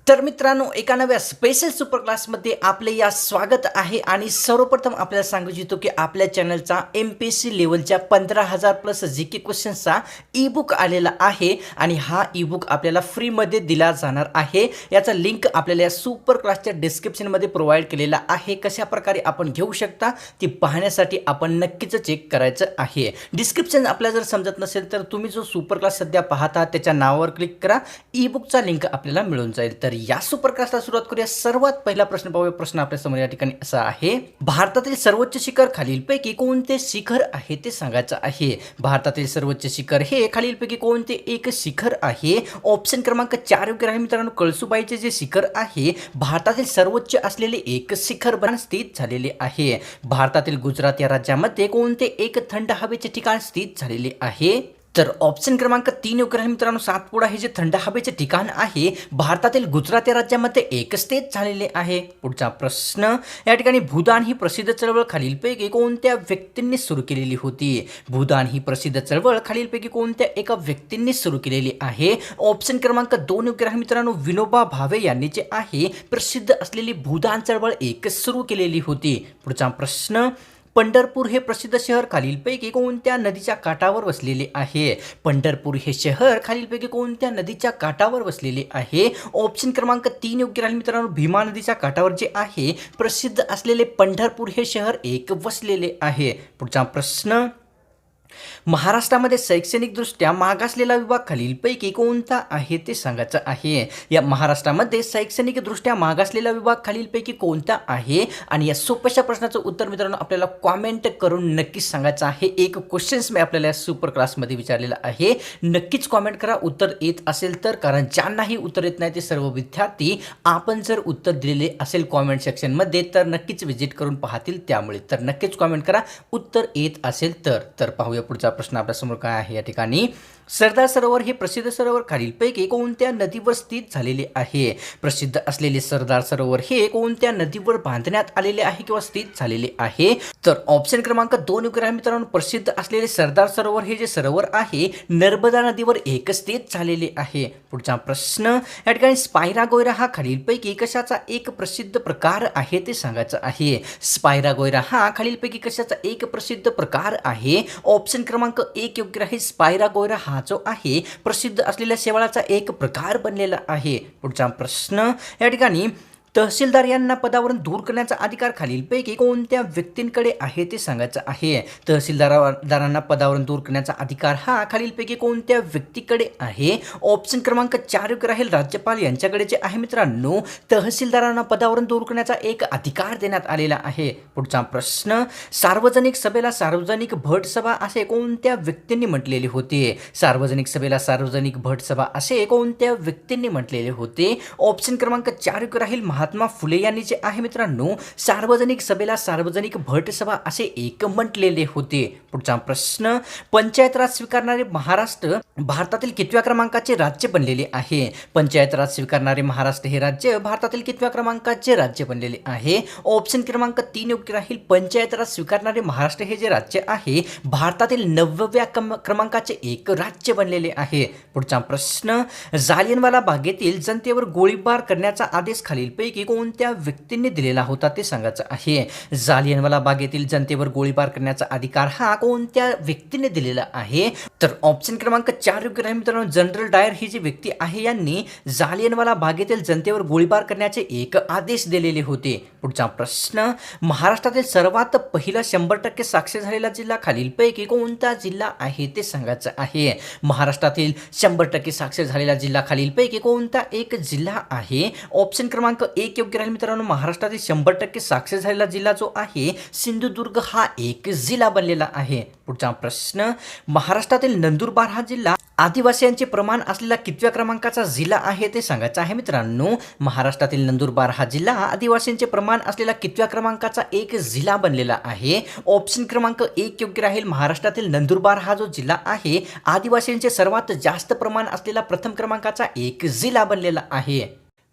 तर मित्रांनो, एका नव्या स्पेशल सुपर क्लासमध्ये आपले या स्वागत आहे आणि सर्वप्रथम आपल्याला सांगू इच्छितो की आपल्या चॅनलचा MPSC लेवलच्या 15,000 प्लस जीके क्वेश्चन्सचा ई-बुक आलेला आहे आणि हा ई-बुक आपल्याला फ्रीमध्ये दिला जाणार आहे। याचा लिंक आपल्याला या सुपर क्लासच्या डिस्क्रिप्शनमध्ये प्रोव्हाइड केलेला आहे। कशा प्रकारे आपण घेऊ शकता ती पाहण्यासाठी आपण नक्कीच चेक करायचं आहे। डिस्क्रिप्शन आपल्याला जर समजत नसेल तर तुम्ही जो सुपर क्लास सध्या पाहता त्याच्या नावावर क्लिक करा, ई-बुकचा लिंक आपल्याला मिळून जाईल। तर या सुपर क्लासला सुरुवात करूया। सर्वात पहिला प्रश्न पाहूया। प्रश्न आपल्या समोर या ठिकाणी असा आहे, भारतातील सर्वोच्च शिखर खालीलपैकी कोणते शिखर आहे ते सांगायचं आहे। भारतातील सर्वोच्च शिखर हे खालीलपैकी कोणते एक शिखर आहे। ऑप्शन क्रमांक 4 योग्य आहे मित्रांनो। कळसुबाईचे जे शिखर आहे भारतातील सर्वोच्च असलेले एक शिखर बनून स्थित झालेले आहे। भारतातील गुजरात या राज्यामध्ये कोणते एक थंड हवेचे ठिकाण स्थित झालेले आहे। तर ऑप्शन क्रमांक 3 योग्य आहे मित्रांनो। सातपुडा हे जे थंड हवेचे ठिकाण आहे भारतातील गुजरात या राज्यामध्ये एक स्थित झालेले आहे। पुढचा प्रश्न या ठिकाणी भूदान ही प्रसिद्ध चळवळ खालीलपैकी कोणत्या व्यक्तींनी सुरू केलेली होती। भूदान ही प्रसिद्ध चळवळ खालीलपैकी कोणत्या एका व्यक्तींनी सुरू केलेली आहे। ऑप्शन क्रमांक 2 योग्य आहे मित्रांनो। विनोबा भावे यांनी जे आहे प्रसिद्ध असलेली भूदान चळवळ एक सुरू केलेली होती। पुढचा प्रश्न, पंढरपूर हे प्रसिद्ध शहर खालीलपैकी कोणत्या नदीच्या काठावर वसलेले आहे। पंढरपूर हे शहर खालीलपैकी कोणत्या नदीच्या काठावर वसलेले आहे। ऑप्शन क्रमांक 3 योग्य आहे मित्रांनो। भीमा नदीच्या काठावर जे आहे प्रसिद्ध असलेले पंढरपूर हे शहर एक वसलेले आहे। पुढचा प्रश्न, महाराष्ट्रामध्ये शैक्षणिकदृष्ट्या मागासलेला विभाग खालीलपैकी कोणता आहे ते सांगायचं आहे। या महाराष्ट्रामध्ये शैक्षणिकदृष्ट्या मागासलेला विभाग खालीलपैकी कोणता आहे आणि या सोप्याशा प्रश्नाचं उत्तर मित्रांनो आपल्याला कॉमेंट करून नक्कीच सांगायचं आहे। एक क्वेश्चन्स मी आपल्याला सुपर क्लासमध्ये विचारलेला आहे, नक्कीच कॉमेंट करा उत्तर येत असेल तर, कारण ज्यांनाही उत्तर येत नाही ते सर्व विद्यार्थी आपण जर उत्तर दिलेले असेल कॉमेंट सेक्शनमध्ये तर नक्कीच विजिट करून पाहतील, त्यामुळे तर नक्कीच कॉमेंट करा उत्तर येत असेल तर पाहूया पुढचा प्रश्न आपल्यासमोर काय आहे। या ठिकाणी सरदार सरोवर हे प्रसिद्ध सरोवर खालीलपैकी कोणत्या नदीवर स्थित झालेले आहे। प्रसिद्ध असलेले सरदार सरोवर हे कोणत्या नदीवर बांधण्यात आलेले आहे किंवा स्थित झालेले आहे। तर ऑप्शन क्रमांक 2 योग्य आहे मित्रांनो। प्रसिद्ध असलेले सरदार सरोवर हे जे सरोवर आहे नर्मदा नदीवर एक स्थित झालेले आहे। पुढचा प्रश्न, या ठिकाणी स्पायरागोयरा हा खालीलपैकी कशाचा एक प्रसिद्ध प्रकार आहे ते सांगायचं आहे। स्पायरागोयरा हा खालीलपैकी कशाचा एक प्रसिद्ध प्रकार आहे। ऑप्शन क्रमांक 1 योग्य आहे। स्पायरागोयरा हा जो आहे प्रसिद्ध असलेल्या शेवाळाचा एक प्रकार बनलेला आहे। पुढचा प्रश्न, या ठिकाणी तहसीलदार यांना पदावरून दूर करण्याचा अधिकार खालीलपैकी कोणत्या व्यक्तींकडे आहे ते सांगायचं आहे। तहसीलदारांना पदावरून दूर करण्याचा अधिकार हा खालीलपैकी कोणत्या व्यक्तीकडे आहे। ऑप्शन क्रमांक 4 योग्य राहील। राज्यपाल यांच्याकडे जे आहे मित्रांनो तहसीलदारांना पदावरून दूर करण्याचा एक अधिकार देण्यात आलेला आहे। पुढचा प्रश्न, सार्वजनिक सभेला सार्वजनिक भट सभा असे कोणत्या व्यक्तींनी म्हटलेले होते। सार्वजनिक सभेला सार्वजनिक भट सभा असे कोणत्या व्यक्तींनी म्हटलेले होते। ऑप्शन क्रमांक 4 योग्य राहील। महात्मा फुले यांनी जे आहे मित्रांनो सार्वजनिक सभेला सार्वजनिक भट सभा असे एक म्हटलेले होते। पुढचा प्रश्न, पंचायत राज स्वीकारणारे महाराष्ट्र भारतातील कितव्या क्रमांकाचे राज्य बनलेले आहे। पंचायत राज स्वीकारणारे महाराष्ट्र हे राज्य भारतातील कितव्या क्रमांकाचे राज्य बनलेले आहे। ऑप्शन क्रमांक 3 योग्य राहील। पंचायत राज स्वीकारणारे महाराष्ट्र हे जे राज्य आहे भारतातील 9व्या क्रमांकाचे एक राज्य बनलेले आहे। पुढचा प्रश्न, जालियनवाला बागेतील जनतेवर गोळीबार करण्याचा आदेश खालीलपैकी कोणत्या व्यक्तींनी दिलेला होता ते सांगायचं आहे। जालियनवाला बागेतील जनतेवर गोळीबार करण्याचा अधिकार हा कोणत्या व्यक्तीने दिलेला आहे। तर ऑप्शन क्रमांक 4 योग्य आहे मित्रांनो। जनरल डायर ही जी व्यक्ती आहे यांनी जालियनवाला बागेतील जनतेवर गोळीबार करण्याचे एक आदेश दिलेले होते। पुढचा प्रश्न, महाराष्ट्रातील सर्वात पहिला 100% साक्षर झालेला जिल्हा खालीलपैकी कोणता जिल्हा आहे ते सांगायचं आहे। महाराष्ट्रातील 100% साक्षर झालेला जिल्हा खालीलपैकी कोणता एक जिल्हा आहे। ऑप्शन क्रमांक 1 योग्य राहील मित्रांनो। महाराष्ट्रातील 100% साक्षर झालेला जिल्हा जो आहे सिंधुदुर्ग हा एक जिल्हा बनलेला आहे। पुढचा प्रश्न, महाराष्ट्रातील नंदुरबार हा जिल्हा आदिवासींचे प्रमाण असलेला कितव्या क्रमांकाचा जिल्हा आहे ते सांगायचं आहे मित्रांनो। महाराष्ट्रातील नंदुरबार हा जिल्हा आदिवासींचे प्रमाण असलेला कितव्या क्रमांकाचा एक जिल्हा बनलेला आहे। ऑप्शन क्रमांक 1 योग्य राहील। महाराष्ट्रातील नंदुरबार हा जो जिल्हा आहे आदिवासींचे सर्वात जास्त प्रमाण असलेला प्रथम क्रमांकाचा एक जिल्हा बनलेला आहे।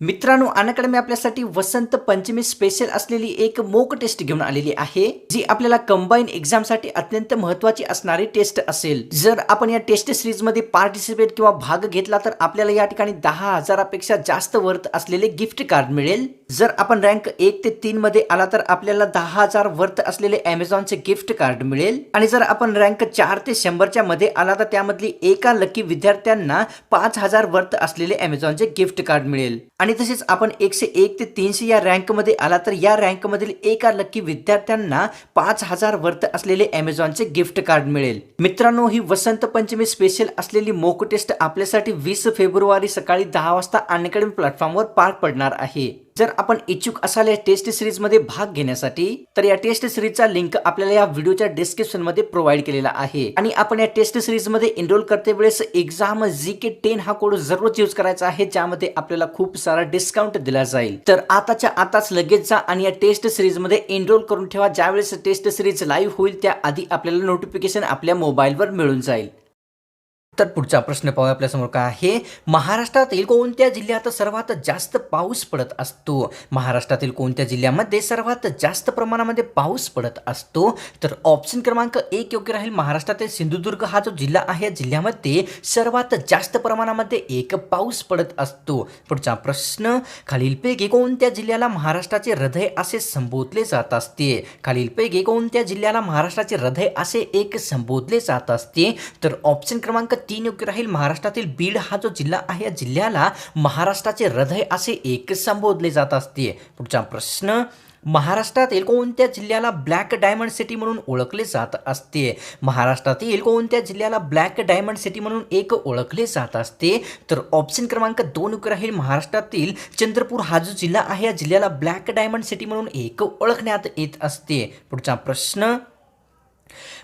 मित्रांनो, अनअकॅडमी आपल्यासाठी वसंत पंचमी स्पेशल असलेली एक मॉक टेस्ट घेऊन आलेली आहे, जी आपल्याला कंबाईन एक्झामसाठी अत्यंत महत्त्वाची असणारी टेस्ट असेल. जर आपण या टेस्ट सिरीज मध्ये पार्टिसिपेट किंवा भाग घेतला तर आपल्याला या ठिकाणी 10,000 पेक्षा जास्त वर्थ असलेले गिफ्ट कार्ड मिळेल. जर आपण रँक 1 ते 3 मध्ये आला तर आपल्याला 10,000 वर्थ असलेले Amazonचे गिफ्ट कार्ड मिळेल. आणि जर आपण रँक 4 ते 100च्या मध्ये आला तर त्यामधली एका लकी विद्यार्थ्यांना 5,000 वर्थ असलेले Amazonचे गिफ्ट कार्ड मिळेल. आणि तसेच आपण 101 ते 300 या रँक मध्ये आला तर या रँक मधील एका लकी विद्यार्थ्यांना 5,000 वर्थ असलेले Amazonचे गिफ्ट कार्ड मिळेल. मित्रांनो, ही वसंत पंचमी स्पेशल असलेली मॉक टेस्ट आपल्यासाठी 20 फेब्रुवारी सकाळी 10 वाजता अनअकॅडमी प्लॅटफॉर्मवर पार पडणार आहे. जर आपण इच्छुक असाल या टेस्ट सिरीज मध्ये भाग घेण्यासाठी तर या टेस्ट सिरीजचा लिंक आपल्याला या व्हिडिओच्या डिस्क्रिप्शन मध्ये प्रोव्हाइड केलेला आहे. आणि आपण या टेस्ट सिरीज मध्ये एनरोल करते वेळेस एक्झाम GK10 हा कोड जरूर यूज करायचा आहे, ज्यामध्ये आपल्याला खूप सारा डिस्काउंट दिला जाईल. तर आताच्या आताच लगेच जा आणि या टेस्ट सिरीज मध्ये एनरोल करून ठेवा. ज्यावेळेस टेस्ट सिरीज लाईव्ह होईल त्या आधी आपल्याला नोटिफिकेशन आपल्या मोबाईलवर मिळून जाईल. तर पुढचा प्रश्न पाहूया आपल्यासमोर काय आहे. महाराष्ट्रातील कोणत्या जिल्ह्यात सर्वात जास्त पाऊस पडत असतो? महाराष्ट्रातील कोणत्या जिल्ह्यामध्ये सर्वात जास्त प्रमाणामध्ये पाऊस पडत असतो? तर ऑप्शन क्रमांक 1 योग्य राहील. महाराष्ट्रातील सिंधुदुर्ग हा जो जिल्हा आहे, जिल्ह्यामध्ये सर्वात जास्त प्रमाणामध्ये एक पाऊस पडत असतो. पुढचा प्रश्न, खालीलपैकी कोणत्या जिल्ह्याला महाराष्ट्राचे हृदय असे संबोधले जात असते? खालीलपैकी कोणत्या जिल्ह्याला महाराष्ट्राचे हृदय असे एक संबोधले जात असते? तर ऑप्शन क्रमांक 3 योग्य राहील. महाराष्ट्रातील बीड हा जो जिल्हा आहे, या जिल्ह्याला महाराष्ट्राचे हृदय असे एक संबोधले जात असते. पुढचा प्रश्न, महाराष्ट्रातील कोणत्या जिल्ह्याला ब्लॅक डायमंड सिटी म्हणून ओळखले जात असते? महाराष्ट्रातील कोणत्या जिल्ह्याला ब्लॅक डायमंड सिटी म्हणून एक ओळखले जात असते? तर ऑप्शन क्रमांक 2 योग्य राहील. महाराष्ट्रातील चंद्रपूर हा जो जिल्हा आहे, या जिल्ह्याला ब्लॅक डायमंड सिटी म्हणून एक ओळखण्यात येत असते. पुढचा प्रश्न,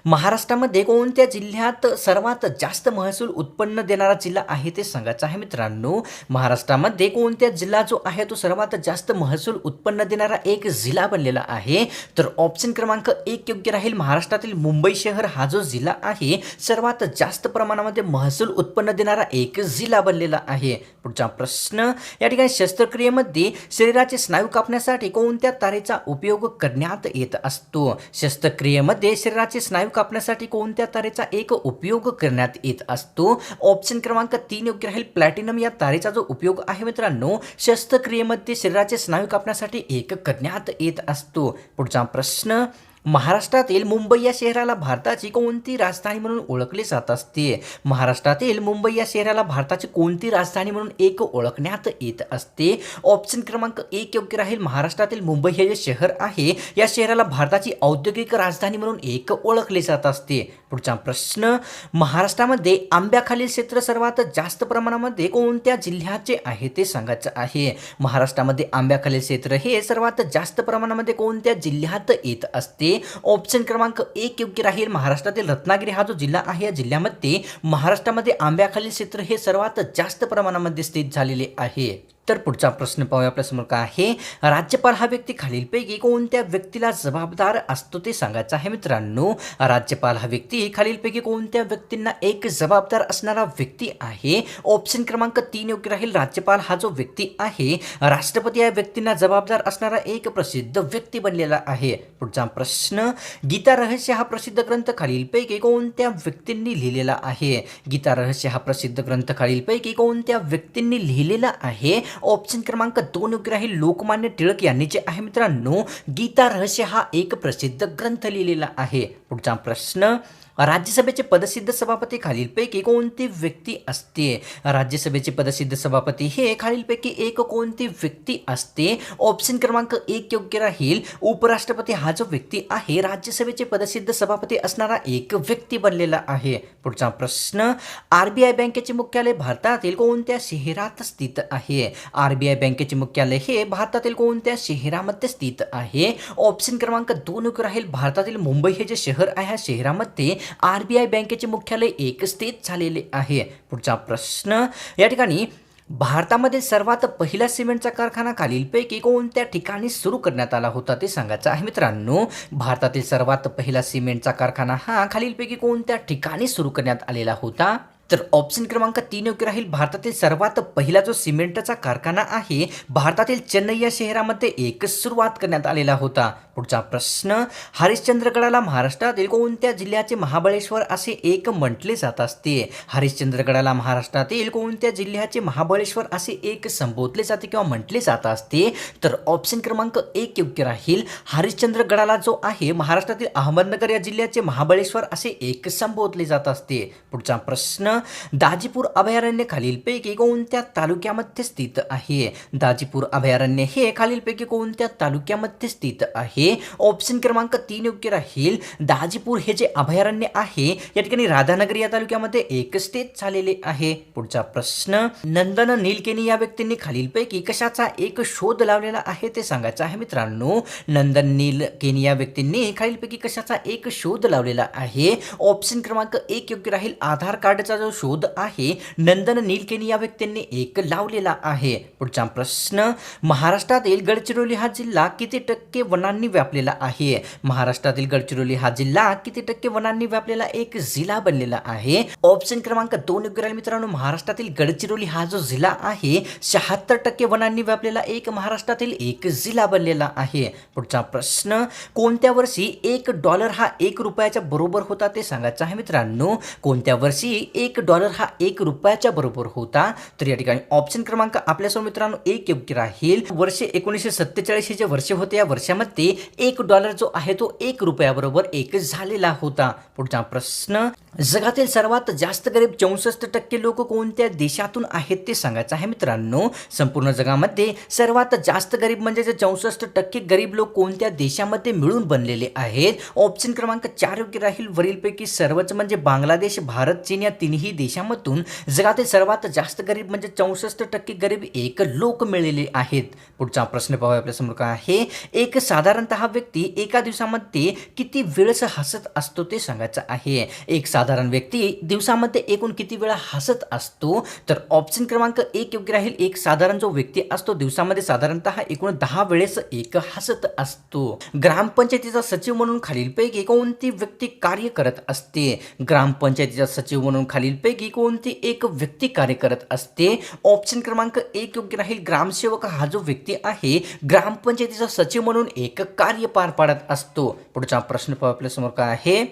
महाराष्ट्रामध्ये कोणत्या जिल्ह्यात सर्वात जास्त महसूल उत्पन्न देणारा जिल्हा आहे ते सांगायचं आहे. मित्रांनो, महाराष्ट्रामध्ये कोणत्या जिल्हा जो आहे तो सर्वात जास्त महसूल उत्पन्न देणारा एक जिल्हा बनलेला आहे? तर ऑप्शन क्रमांक 1 योग्य राहील. महाराष्ट्रातील मुंबई शहर हा जो जिल्हा आहे, सर्वात जास्त प्रमाणामध्ये महसूल उत्पन्न देणारा एक जिल्हा बनलेला आहे. पुढचा प्रश्न, या ठिकाणी शस्त्रक्रियेमध्ये शरीराचे स्नायू कापण्यासाठी कोणत्या तारेचा उपयोग करण्यात येत असतो? शस्त्रक्रियेमध्ये शरीराचे स्नायू कापण्यासाठी कोणत्या तारेचा एक उपयोग करण्यात येत असतो? ऑप्शन क्रमांक 3 योग्य राहील. प्लॅटिनम या तारेचा जो उपयोग आहे मित्रांनो, शस्त्रक्रियेमध्ये शरीराचे स्नायू कापण्यासाठी एक करण्यात येत असतो. पुढचा प्रश्न, महाराष्ट्रातील मुंबई या शहराला भारताची कोणती राजधानी म्हणून ओळखले जात असते? महाराष्ट्रातील मुंबई या शहराला भारताची कोणती राजधानी म्हणून एक ओळखण्यात येत असते? ऑप्शन क्रमांक 1 योग्य राहील. महाराष्ट्रातील मुंबई हे जे शहर आहे, या शहराला भारताची औद्योगिक राजधानी म्हणून एक ओळखले जात असते. पुढचा प्रश्न, महाराष्ट्रामध्ये आंब्याखालील क्षेत्र सर्वात जास्त प्रमाणामध्ये कोणत्या जिल्ह्याचे आहे ते सांगायचं आहे. महाराष्ट्रामध्ये आंब्याखालील क्षेत्र हे सर्वात जास्त प्रमाणामध्ये कोणत्या जिल्ह्यात येत असते? ऑप्शन क्रमांक 1 योग्य राहील. महाराष्ट्रातील रत्नागिरी हा जो जिल्हा आहे, या जिल्ह्यामध्ये महाराष्ट्रामध्ये आंब्याखालील क्षेत्र हे सर्वात जास्त प्रमाणामध्ये स्थित झालेले आहे. तर पुढचा प्रश्न पाहूया आपल्यासमोर काय आहे. राज्यपाल हा व्यक्ती खालीलपैकी कोणत्या व्यक्तीला जबाबदार असतो ते सांगायचं आहे. मित्रांनो, राज्यपाल हा व्यक्ती खालीलपैकी कोणत्या व्यक्तींना एक जबाबदार असणारा व्यक्ती आहे? ऑप्शन क्रमांक 3 योग्य राहील. राज्यपाल हा जो व्यक्ती आहे, राष्ट्रपती या व्यक्तींना जबाबदार असणारा एक प्रसिद्ध व्यक्ती बनलेला आहे. पुढचा प्रश्न, गीता रहस्य हा प्रसिद्ध ग्रंथ खालीलपैकी कोणत्या व्यक्तींनी लिहिलेला आहे? गीता रहस्य हा प्रसिद्ध ग्रंथ खालीलपैकी कोणत्या व्यक्तींनी लिहिलेला आहे? ऑप्शन क्रमांक 2 योग्य राहील. लोकमान्य टिळक यांनी जे आहे मित्रांनो, गीता रहस्य हा एक प्रसिद्ध ग्रंथ लिहिलेला आहे. पुढचा प्रश्न, राज्यसभेचे पदसिद्ध सभापती खालीलपैकी कोणती व्यक्ती असते? राज्यसभेचे पदसिद्ध सभापती हे खालीलपैकी एक कोणती व्यक्ती असते? ऑप्शन क्रमांक 1 योग्य राहील. उपराष्ट्रपती हा जो व्यक्ती आहे, राज्यसभेचे पदसिद्ध सभापती असणारा एक व्यक्ती बनलेला आहे. पुढचा प्रश्न, RBI बँकेचे मुख्यालय भारतातील कोणत्या शहरात स्थित आहे? RBI बँकेचे मुख्यालय हे भारतातील कोणत्या शहरामध्ये स्थित आहे? ऑप्शन क्रमांक 2 योग्य राहील. भारतातील मुंबई हे जे शहर आहे, या शहरामध्ये RBI बँकेचे मुख्यालय एक स्थित झालेले आहे. पुढचा प्रश्न, या ठिकाणी भारतामध्ये सर्वात पहिला सिमेंटचा कारखाना खालीलपैकी कोणत्या ठिकाणी सुरू करण्यात आला होता ते सांगायचं आहे. मित्रांनो, भारतातील सर्वात पहिला सिमेंटचा कारखाना हा खालीलपैकी कोणत्या ठिकाणी सुरू करण्यात आलेला होता? तर ऑप्शन क्रमांक 3 योग्य राहील. भारतातील सर्वात पहिला जो सिमेंटचा कारखाना आहे भारतातील चेन्नई या शहरामध्ये एक सुरुवात करण्यात आलेला होता. पुढचा प्रश्न, हरिश्चंद्रगडाला महाराष्ट्रातील कोणत्या जिल्ह्याचे महाबळेश्वर असे एक म्हटले जात असते? हरिश्चंद्रगडाला महाराष्ट्रातील कोणत्या जिल्ह्याचे महाबळेश्वर असे एक संबोधले जाते किंवा म्हटले जात असते? तर ऑप्शन क्रमांक 1 योग्य राहील. हरिश्चंद्रगडाला जो आहे महाराष्ट्रातील अहमदनगर या जिल्ह्याचे महाबळेश्वर असे एक संबोधले जात असते. पुढचा प्रश्न, दाजीपूर अभयारण्य खालीलपैकी कोणत्या तालुक्यामध्ये स्थित आहे? दाजीपूर अभयारण्य हे खालीलपैकी कोणत्या तालुक्यामध्ये स्थित आहे? ऑप्शन क्रमांक 3 योग्य राहील. दाजीपूर हे जे अभयारण्य आहे या ठिकाणी राधानगरी या तालुक्यामध्ये एक स्थित झालेले आहे. पुढचा प्रश्न, नंदन नीलकेनी या व्यक्तींनी खालीलपैकी कशाचा एक शोध लावलेला आहे ते सांगायचं आहे मित्रांनो. नंदन नीलकेनी या व्यक्तींनी खालीलपैकी कशाचा एक शोध लावलेला आहे? ऑप्शन क्रमांक 1 योग्य राहील. आधार कार्डचा जो शोध आहे नंदन नीलकेनी या व्यक्तींनी एक लावलेला आहे. पुढचा प्रश्न, महाराष्ट्रातील गडचिरोली हा जिल्हा किती टक्के वनांनी व्यापलेला आहे? महाराष्ट्रातील गडचिरोली हा जिल्हा किती टक्के वनांनी व्यापलेला एक जिल्हा बनलेला आहे? ऑप्शन क्रमांक 2 योग्य राहील मित्रांनो. महाराष्ट्रातील गडचिरोली हा जो जिल्हा आहे 76% वनांनी व्यापलेला एक महाराष्ट्रातील एक जिल्हा बनलेला आहे. पुढचा प्रश्न, कोणत्या वर्षी $1 हा ₹1 बरोबर होता ते सांगायचं आहे मित्रांनो. कोणत्या वर्षी $1 हा ₹1 बरोबर होता? तर या ठिकाणी ऑप्शन क्रमांक आपल्यासमोर मित्रांनो 1 योग्य राहील. वर्ष 1947 हे जे वर्ष होते या वर्षामध्ये $1 जो आहे तो ₹1 बरोबर एक झालेला होता. पुढचा प्रश्न, जगातील सर्वात जास्त गरीब 64% लोक कोणत्या देशातून आहेत ते सांगायचं आहे मित्रांनो. संपूर्ण जगामध्ये सर्वात जास्त गरीब म्हणजे 64% गरीब लोक कोणत्या देशामध्ये मिळून बनलेले आहेत? ऑप्शन क्रमांक 4 योग्य राहील. वरीलपैकी सर्वच म्हणजे बांगलादेश, भारत, चीन या तिन्ही देशांमधून जगातील सर्वात जास्त गरीब म्हणजे 64% गरीब एक लोक मिळालेले आहेत. पुढचा प्रश्न पाहूया आपल्यासमोर काय आहे. एक साधारणतः व्यक्ती एका दिवसामध्ये किती वेळेस हसत असतो ते सांगायचं आहे. एक साधारण व्यक्ती दिवसामध्ये एकूण किती वेळा हसत असतो? तर ऑप्शन क्रमांक 1 योग्य राहील. एक साधारण जो व्यक्ती असतो दिवसामध्ये साधारणतः एकूण 10 वेळेस एक हसत असतो. ग्रामपंचायतीचा सचिव म्हणून खालीलपैकी कोणती व्यक्ती कार्य करत असते? ग्रामपंचायतीचा सचिव म्हणून खालीलपैकी कोणती एक व्यक्ती कार्य करत असते? ऑप्शन क्रमांक 1 योग्य राहील. ग्रामसेवक हा जो व्यक्ती आहे ग्रामपंचायतीचा सचिव म्हणून एक कार्य पार पाडत असतो. पुढचा प्रश्न पाहू आपल्यासमोर काय आहे.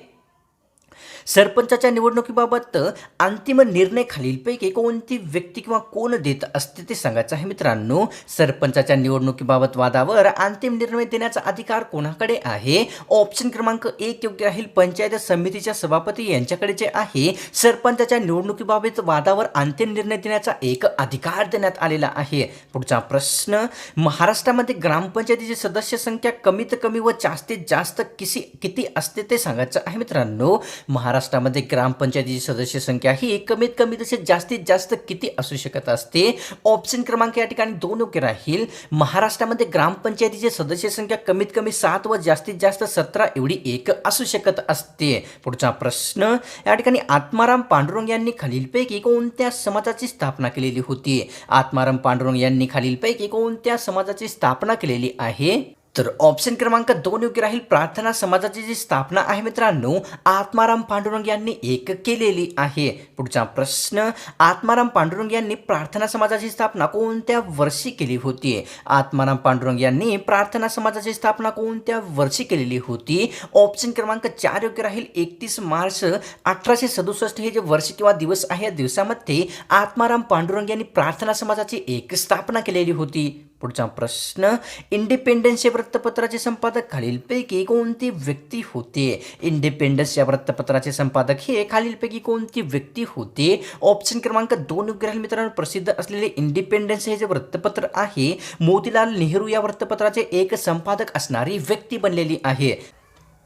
सरपंचाच्या निवडणुकीबाबत अंतिम निर्णय खालीलपैकी कोणती व्यक्ती किंवा कोण देत असते ते सांगायचं आहे मित्रांनो. सरपंचाच्या निवडणुकीबाबत वादावर अंतिम निर्णय देण्याचा अधिकार कोणाकडे आहे? ऑप्शन क्रमांक 1 योग्य राहील. पंचायत समितीच्या सभापती यांच्याकडे जे आहे सरपंचाच्या निवडणुकीबाबत वादावर अंतिम निर्णय देण्याचा एक अधिकार देण्यात आलेला आहे. पुढचा प्रश्न, महाराष्ट्रामध्ये ग्रामपंचायतीची सदस्य संख्या कमीत कमी व जास्तीत जास्त किती असते ते सांगायचं आहे मित्रांनो. महाराष्ट्रामध्ये ग्रामपंचायतीची सदस्य संख्या ही कमीत कमी तसेच जास्तीत जास्त किती असू शकत असते? ऑप्शन क्रमांक या ठिकाणी 2 योग्य राहील. महाराष्ट्रामध्ये ग्रामपंचायतीची सदस्य संख्या कमीत कमी 7 व जास्तीत जास्त 17 एवढी एक असू शकत असते. पुढचा प्रश्न, या ठिकाणी आत्माराम पांडुरंग यांनी खालीलपैकी कोणत्या समाजाची स्थापना केलेली होती? आत्माराम पांडुरंग यांनी खालीलपैकी कोणत्या समाजाची स्थापना केलेली आहे? तर ऑप्शन क्रमांक 2 योग्य राहील. प्रार्थना समाजाची जी स्थापना आहे मित्रांनो आत्माराम पांडुरंग यांनी एक केलेली आहे. पुढचा प्रश्न, आत्माराम पांडुरंग यांनी प्रार्थना समाजाची स्थापना कोणत्या वर्षी केली होती? आत्माराम पांडुरंग यांनी प्रार्थना समाजाची स्थापना कोणत्या वर्षी केलेली होती? ऑप्शन क्रमांक 4 योग्य राहील. 31 मार्च 1867 हे जे वर्ष किंवा दिवस आहे या दिवसामध्ये आत्माराम पांडुरंग यांनी प्रार्थना समाजाची एक स्थापना केलेली होती. पुढचा प्रश्न, इंडिपेंडन्स या वृत्तपत्राचे संपादक खालीलपैकी कोणती व्यक्ती होते? इंडिपेंडन्स या वृत्तपत्राचे संपादक हे खालीलपैकी कोणती व्यक्ती होते? ऑप्शन क्रमांक 2 योग्य राहील मित्रांनो. प्रसिद्ध असलेले इंडिपेंडन्स हे जे वृत्तपत्र आहे मोतीलाल नेहरू या वृत्तपत्राचे एक संपादक असणारी व्यक्ती बनलेली आहे.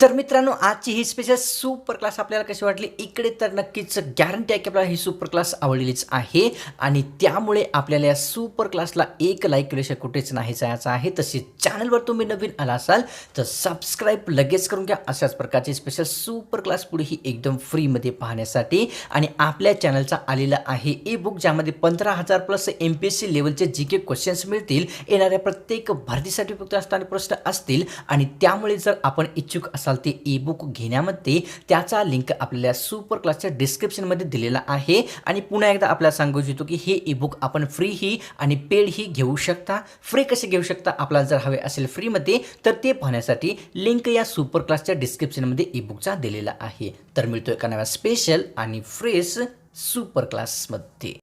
तर मित्रांनो आजची ही स्पेशल सुपर क्लास आपल्याला कशी वाटली इकडे तर नक्कीच गॅरंटी आहे की आपल्याला ही सुपर क्लास आवडलेलीच आहे आणि त्यामुळे आपल्याला या सुपर क्लासला एक लाईक केल्याशिवाय कुठेच नाही जायचं आहे. तसेच चॅनलवर तुम्ही नवीन आला असाल तर सबस्क्राईब लगेच करून घ्या अशाच प्रकारचे स्पेशल सुपर क्लास पुढेही एकदम फ्रीमध्ये पाहण्यासाठी. आणि आपल्या चॅनलचा आलेला आहे ई बुक ज्यामध्ये 15,000+ MPSC लेवलचे GK क्वेश्चन्स मिळतील. येणाऱ्या प्रत्येक भरतीसाठी फक्त असणारे प्रश्न असतील आणि त्यामुळे जर आपण इच्छुक असाल असाल ते ई बुक घेण्यामध्ये, त्याचा लिंक आपल्याला सुपर क्लासच्या डिस्क्रिप्शनमध्ये दिलेला आहे. आणि पुन्हा एकदा आपल्याला सांगू इच्छितो की हे ई बुक आपण फ्रीही आणि पेडही घेऊ शकता. फ्री कसे घेऊ शकता, आपल्याला जर हवे असेल फ्रीमध्ये तर ते पाहण्यासाठी लिंक या सुपर क्लासच्या डिस्क्रिप्शनमध्ये ई बुकचा दिलेला आहे. तर मिळतोय एका नव्या स्पेशल आणि फ्रेश सुपर क्लासमध्ये.